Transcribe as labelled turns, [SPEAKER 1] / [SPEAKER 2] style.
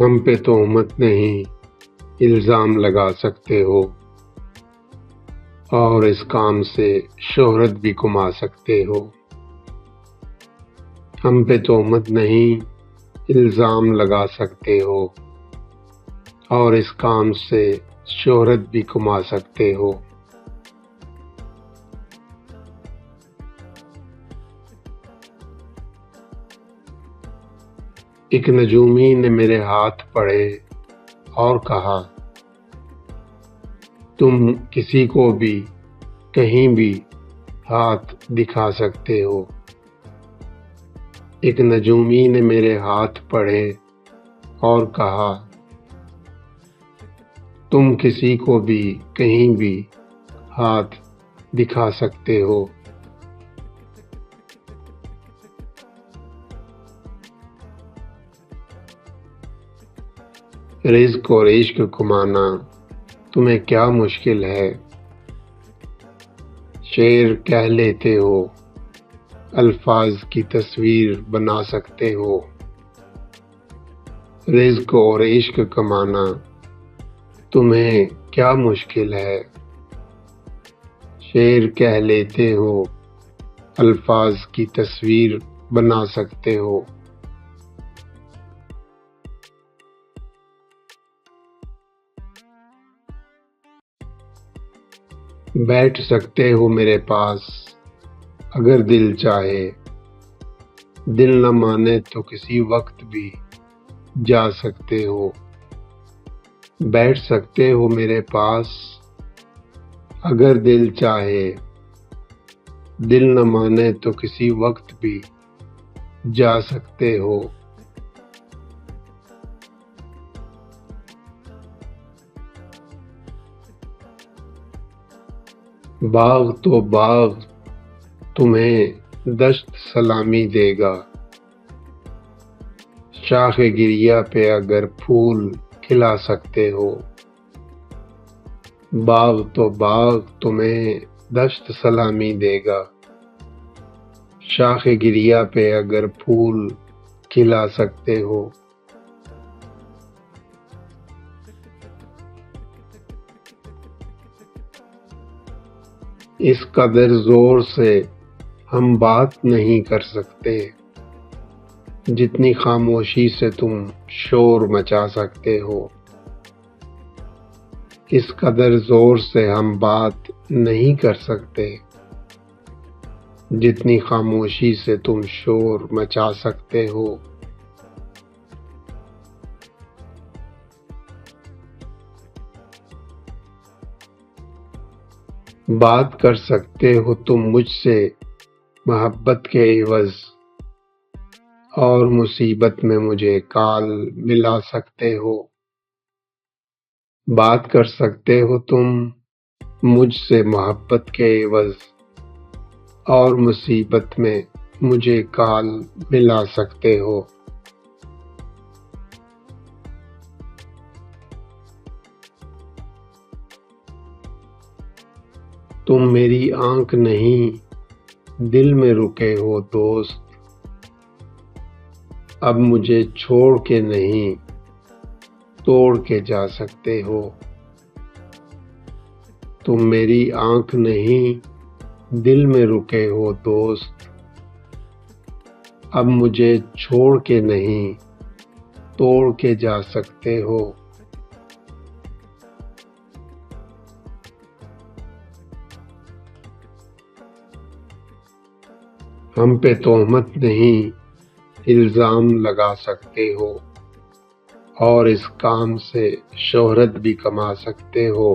[SPEAKER 1] ہم پہ تہمت نہیں الزام لگا سکتے ہو اور اس کام سے شہرت بھی کما سکتے ہو۔ ہم پہ تہمت نہیں الزام لگا سکتے ہو اور اس کام سے شہرت بھی کما سکتے ہو۔ ایک نجومی نے میرے ہاتھ پڑھے اور کہا، تم کسی کو بھی کہیں بھی ہاتھ دکھا سکتے ہو۔ ایک نجومی نے میرے ہاتھ پڑھے اور کہا، تم کسی کو بھی کہیں بھی ہاتھ دکھا سکتے ہو۔ رزق اور عشق کمانا تمہیں کیا مشکل ہے؟ شعر کہہ لیتے ہو، الفاظ کی تصویر بنا سکتے ہو۔ رزق اور عشق کمانا تمہیں کیا مشکل ہے؟ شعر کہہ لیتے ہو، الفاظ کی تصویر بنا سکتے ہو۔ بیٹھ سکتے ہو میرے پاس اگر دل چاہے، دل نہ مانے تو کسی وقت بھی جا سکتے ہو۔ بیٹھ سکتے ہو میرے پاس اگر دل چاہے، دل نہ مانے تو کسی وقت بھی جا سکتے ہو۔ باغ تو باغ تمہیں دشت سلامی دے گا، شاخ گریہ پہ اگر پھول کھلا سکتے ہو۔ باغ تو باغ تمہیں دشت سلامی دے گا، شاخ گریہ پہ اگر پھول کھلا سکتے ہو۔ اس قدر زور سے ہم بات نہیں کر سکتے جتنی خاموشی سے تم شور مچا سکتے ہو۔ اس قدر زور سے ہم بات نہیں کر سکتے جتنی خاموشی سے تم شور مچا سکتے ہو۔ بات کر سکتے ہو تم مجھ سے محبت کے عوض، اور مصیبت میں مجھے کال ملا سکتے ہو۔ بات کر سکتے ہو تم مجھ سے محبت کے عوض، اور مصیبت میں مجھے کال ملا سکتے ہو۔ تم میری آنکھ نہیں دل میں رکے ہو دوست، اب مجھے چھوڑ کے نہیں توڑ کے جا سکتے ہو۔ تم میری آنکھ نہیں دل میں رکے ہو دوست، اب مجھے چھوڑ کے نہیں توڑ کے جا سکتے ہو۔ ہم پہ تہمت نہیں الزام لگا سکتے ہو اور اس کام سے شہرت بھی کما سکتے ہو۔